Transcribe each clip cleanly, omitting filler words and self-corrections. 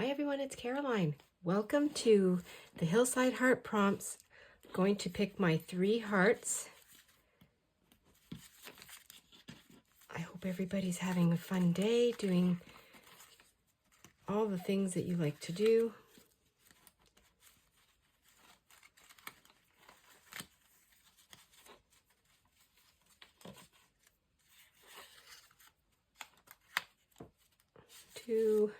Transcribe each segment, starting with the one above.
Hi everyone, it's Caroline. Welcome to the Hillside Heart Prompts. I'm going to pick my 3 hearts. I hope everybody's having a fun day, doing all the things that you like to do. Two.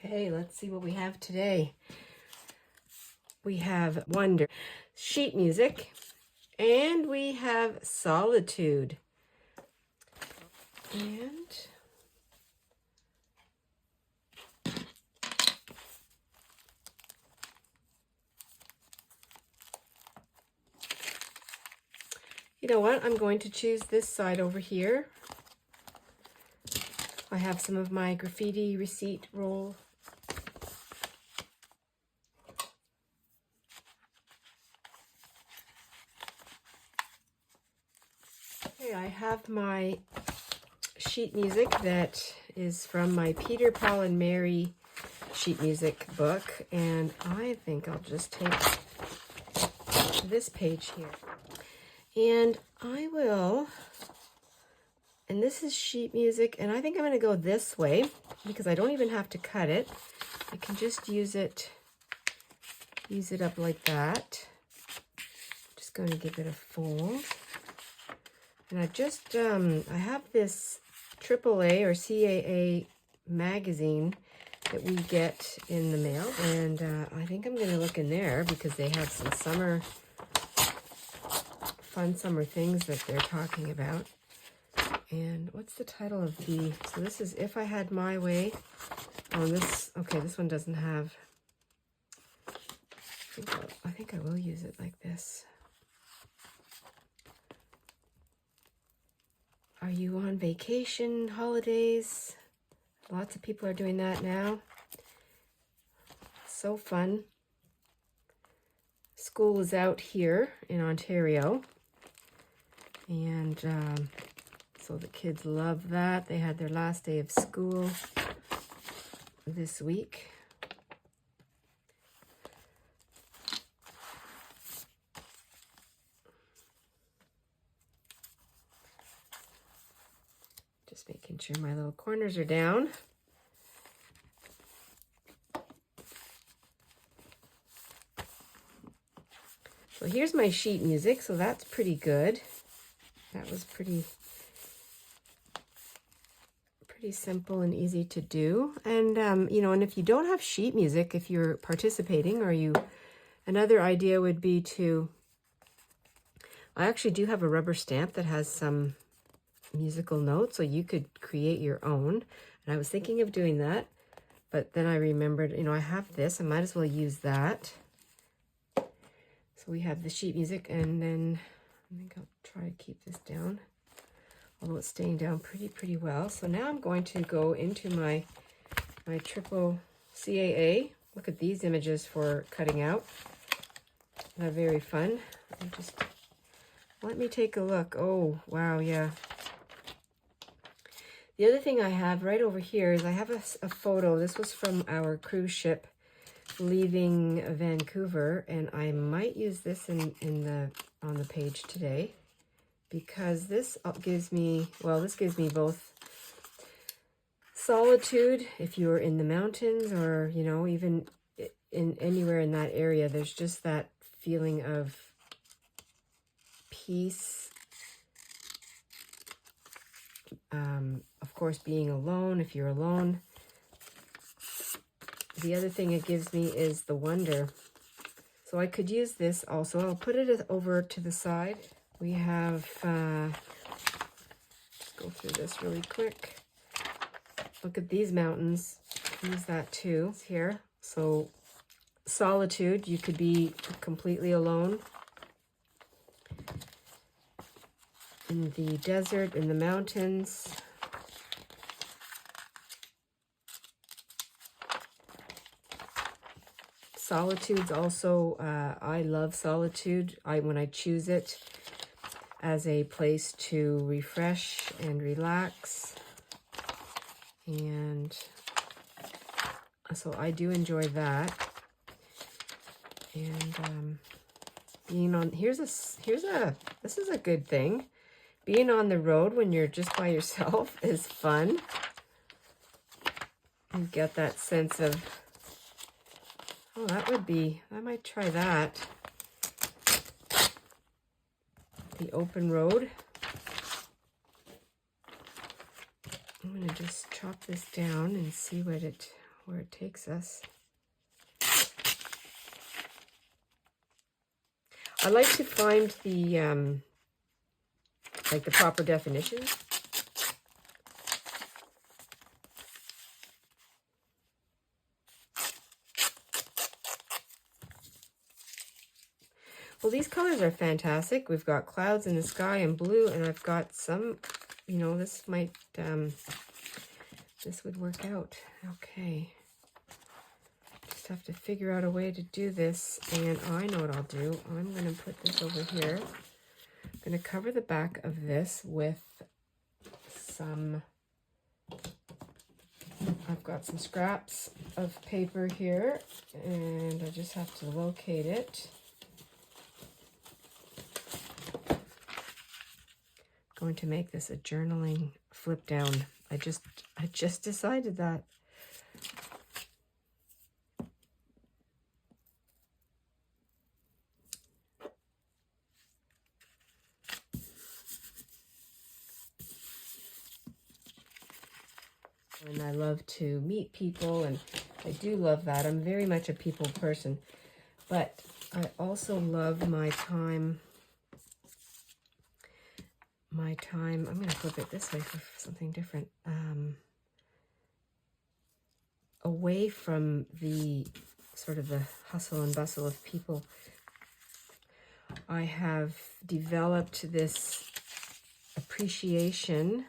Okay, let's see what we have today. We have Wonder sheet music, and we have Solitude. And you know what? I'm going to choose this side over here. I have some of my graffiti receipt roll. Okay, I have my sheet music that is from my Peter, Paul, and Mary sheet music book, and I think I'll just take this page here. And I will, and this is sheet music, and I think I'm going to go this way because I don't even have to cut it. I can just use it up like that. Just going to give it a fold. And I just, I have this AAA or CAA magazine that we get in the mail, and I think I'm going to look in there because they have some fun summer things that they're talking about. And what's the title of the, so this is If I Had My Way. Oh, this, okay, this one doesn't have, I think I will use it like this. Are you on vacation, holidays? Lots of people are doing that now. So fun. School is out here in Ontario. And so the kids love that. They had their last day of school this week. Just making sure my little corners are down. So here's my sheet music, so that's pretty good. That was pretty simple and easy to do. And you know, and if you don't have sheet music, if you're participating, or another idea would be to, I actually do have a rubber stamp that has some musical notes, so you could create your own. And I was thinking of doing that, but then I remembered, you know, I have this, I might as well use that. So we have the sheet music, and then I think I'll try to keep this down, although it's staying down pretty well. So now I'm going to go into my triple CAA. Look at these images for cutting out. They're very fun. Let me take a look. Oh, wow, yeah. The other thing I have right over here is I have a photo. This was from our cruise ship leaving Vancouver, and I might use this on the page today, because this gives me, well, this gives me both solitude if you're in the mountains, or, you know, even in anywhere in that area. There's just that feeling of peace. Of course, being alone, if you're alone. The other thing it gives me is the wonder. So I could use this also. I'll put it over to the side. We have, just go through this really quick. Look at these mountains. Use that too here. So solitude, you could be completely alone. In the desert, in the mountains. Solitude's also, I love Solitude. When I choose it as a place to refresh and relax. And so I do enjoy that. And being on, this is a good thing. Being on the road when you're just by yourself is fun. You get that sense of, oh, I might try that. The open road. I'm going to just chop this down and see where it takes us. I like to find the like the proper definitions. Well, these colors are fantastic. We've got clouds in the sky and blue, and I've got some, you know, this would work out. Okay. Just have to figure out a way to do this, and I know what I'll do. I'm going to put this over here. I'm going to cover the back of this with some, I've got some scraps of paper here, and I just have to locate it. Going to make this a journaling flip down. I just decided that. And I love to meet people, and I do love that. I'm very much a people person, but I also love my time, I'm going to flip it this way for something different, away from the sort of the hustle and bustle of people. I have developed this appreciation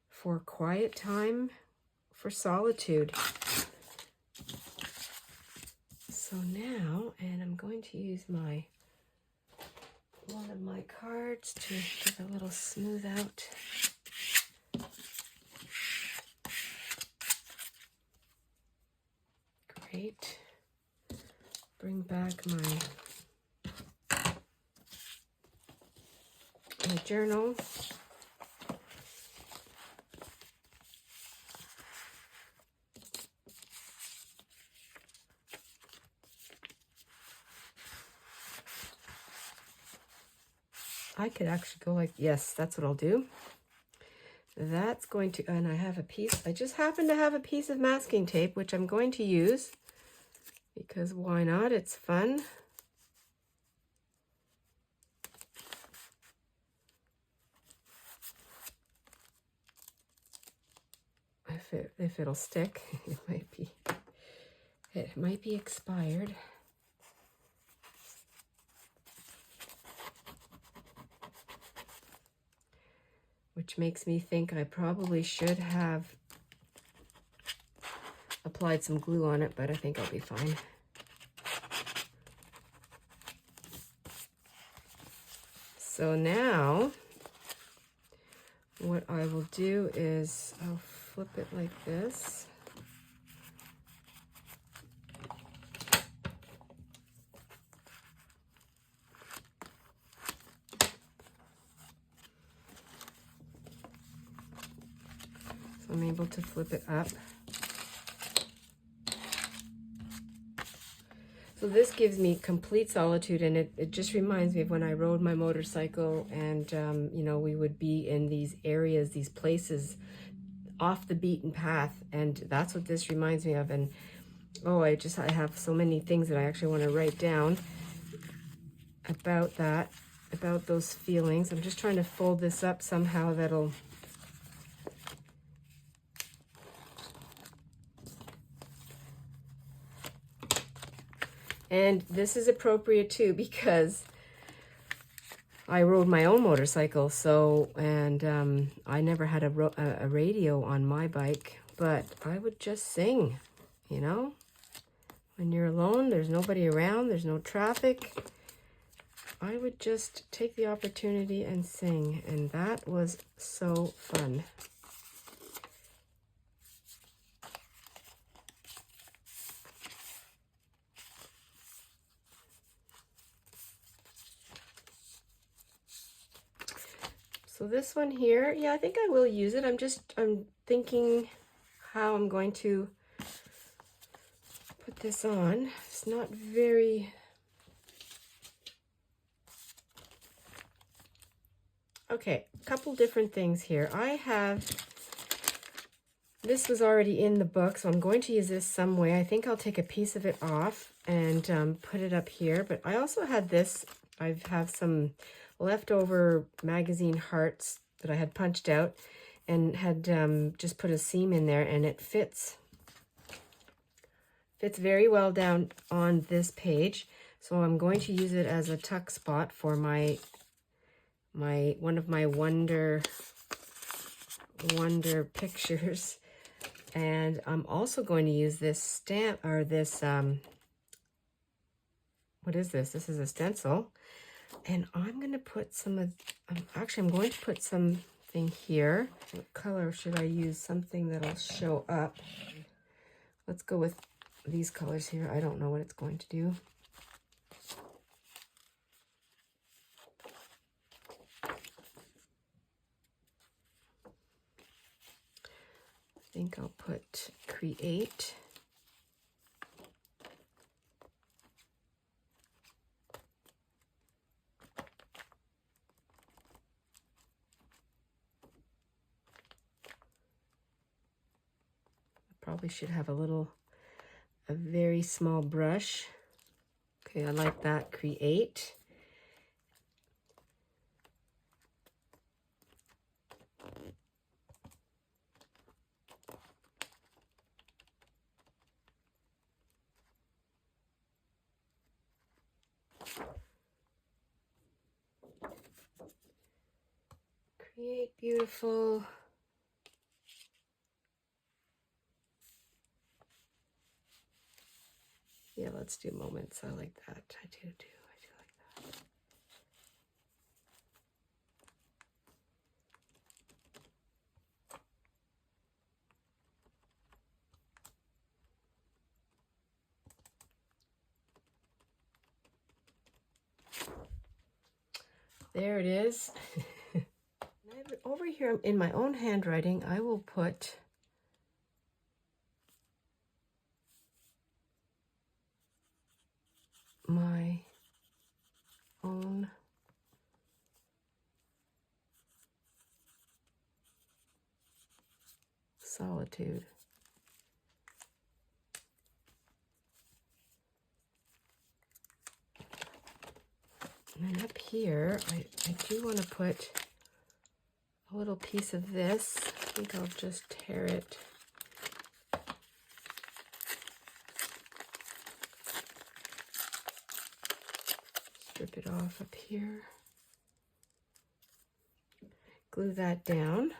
for quiet time, for solitude. So now, and I'm going to use one of my cards to give a little smooth out. Great. Bring back my journal. I could actually go like, yes, that's what I'll do. That's going to, and I have a piece, I just happen to have a piece of masking tape, which I'm going to use because why not? It's fun. If it'll stick, it might be expired. Which makes me think I probably should have applied some glue on it, but I think I'll be fine. So now, what I will do is I'll flip it like this. I'm able to flip it up. So this gives me complete solitude, and it just reminds me of when I rode my motorcycle, and you know, we would be in these areas, these places off the beaten path, and that's what this reminds me of. And oh, I have so many things that I actually want to write down about that, about those feelings. I'm just trying to fold this up somehow that'll And this is appropriate too because I rode my own motorcycle, so, and I never had a radio on my bike, but I would just sing, you know? When you're alone, there's nobody around, there's no traffic, I would just take the opportunity and sing, and that was so fun. So this one here, yeah, I think I will use it. I'm thinking how I'm going to put this on. It's not very... Okay, a couple different things here. This was already in the book, so I'm going to use this some way. I think I'll take a piece of it off and put it up here. But I also had this. I have some leftover magazine hearts that I had punched out and had just put a seam in there, and it fits very well down on this page. So I'm going to use it as a tuck spot for one of my Wonder pictures. And I'm also going to use this stamp, or this, what is this? This is a stencil. And I'm going to put some of, I'm going to put something here. What color should I use? Something that'll show up. Let's go with these colors here. I don't know what it's going to do. I think I'll put Create. Probably should have a very small brush. Okay, I like that. Create. Create beautiful. Yeah, let's do moments. I like that. I do like that. There it is. Over here in my own handwriting, I will put my own solitude. And then up here, I do want to put a little piece of this. I think I'll just tear it. Strip it off up here. Glue that down.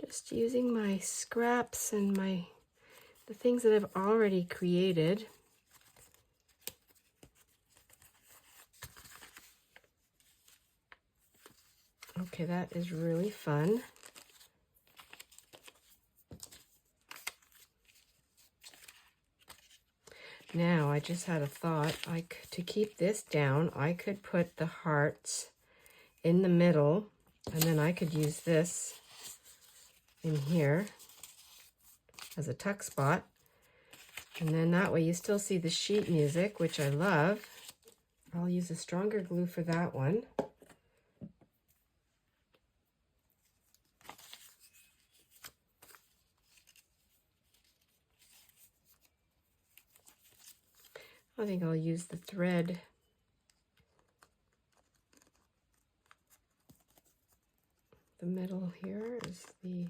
Just using my scraps and the things that I've already created. Okay, that is really fun. Now, I just had a thought. To keep this down, I could put the hearts in the middle, and then I could use this in here as a tuck spot. And then that way you still see the sheet music, which I love. I'll use a stronger glue for that one. I think I'll use the thread. The middle here is the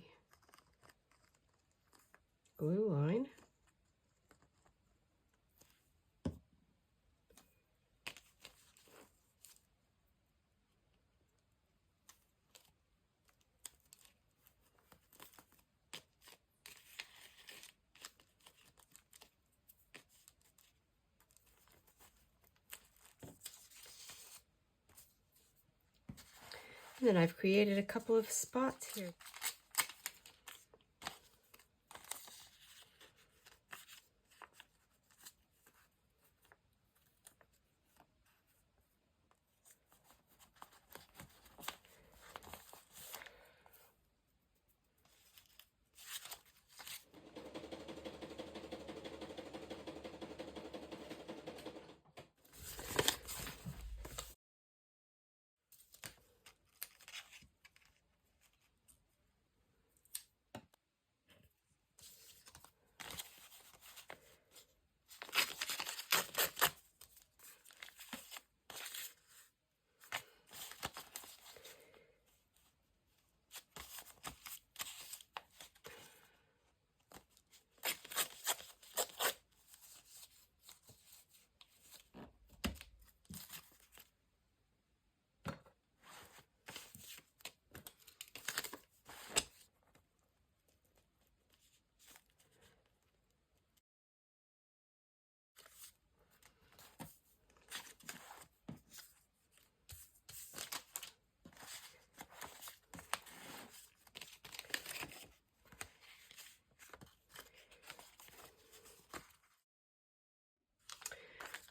And then I've created a couple of spots here.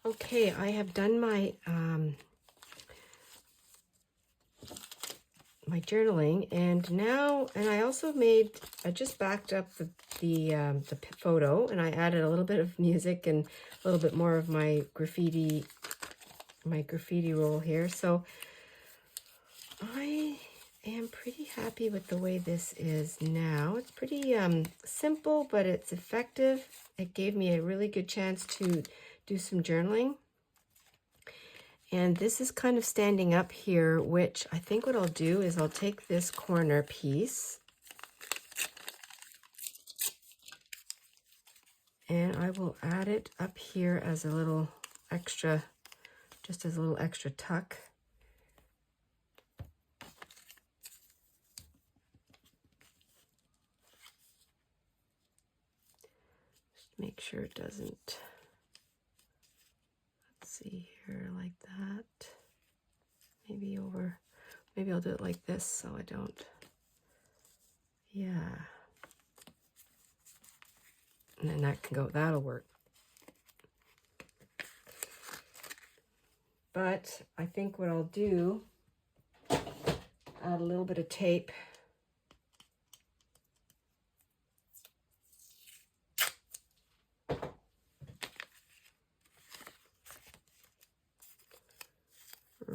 Okay, I have done my my journaling, and now, and I also made, I just backed up the photo, and I added a little bit of music and a little bit more of my graffiti roll here. So I am pretty happy with the way this is now. It's pretty simple, but it's effective. It gave me a really good chance to do some journaling. And this is kind of standing up here, which I think what I'll do is I'll take this corner piece and I will add it up here as a little extra, just as a little extra tuck. Just make sure it doesn't, let's see here, like that. Maybe over, maybe I'll do it like this so I don't, yeah. And then that can go, that'll work. But I think what I'll do, add a little bit of tape.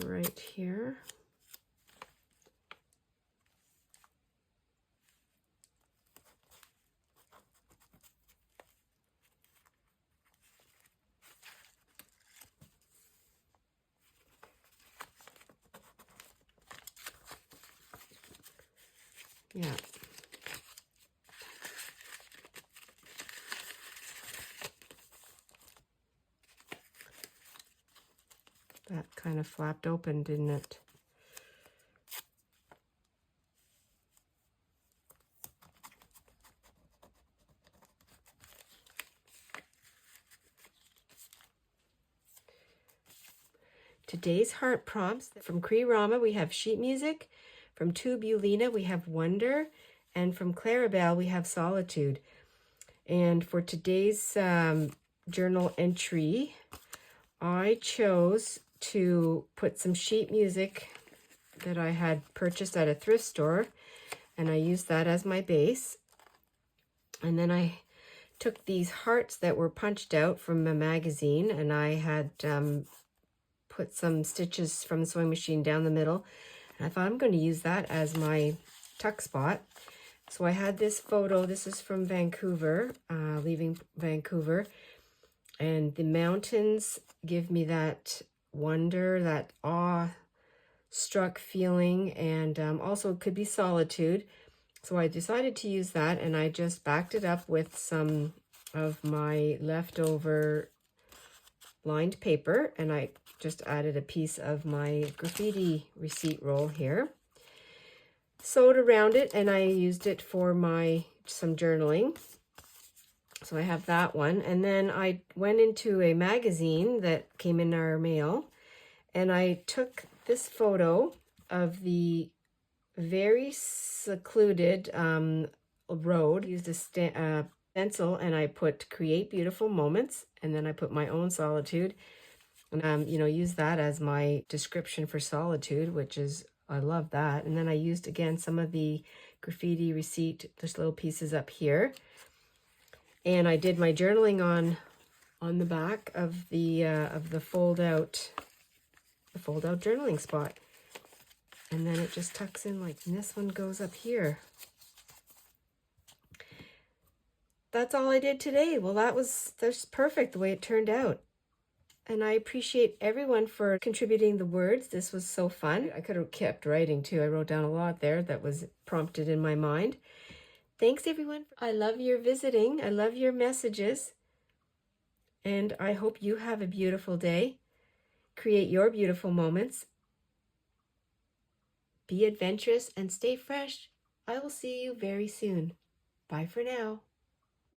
Right here. Yeah. That kind of flapped open, didn't it? Today's heart prompts from Cree Rama, we have sheet music. From Tubulina, we have Wonder. And from Clarabelle, we have Solitude. And for today's journal entry, I chose to put some sheet music that I had purchased at a thrift store, and I used that as my base. And then I took these hearts that were punched out from a magazine, and I had put some stitches from the sewing machine down the middle. And I thought I'm going to use that as my tuck spot. So I had this photo. This is from Vancouver, leaving Vancouver. And the mountains give me that wonder, that awe-struck feeling, and also it could be solitude. So I decided to use that, and I just backed it up with some of my leftover lined paper, and I just added a piece of my graffiti receipt roll here. Sewed around it, and I used it for some journaling. So I have that one. And then I went into a magazine that came in our mail, and I took this photo of the very secluded road. Used a pencil, and I put create beautiful moments, and then I put my own solitude, and you know, use that as my description for solitude, which is, I love that. And then I used again some of the graffiti receipt, just little pieces up here, and I did my journaling on the back of the fold out journaling spot. And then it just tucks in like, and this one goes up here. That's all I did today. Well, that's perfect the way it turned out. And I appreciate everyone for contributing the words. This was so fun. I could have kept writing too. I wrote down a lot there that was prompted in my mind. Thanks everyone. I love your visiting. I love your messages. And I hope you have a beautiful day. Create your beautiful moments. Be adventurous and stay fresh. I will see you very soon. Bye for now.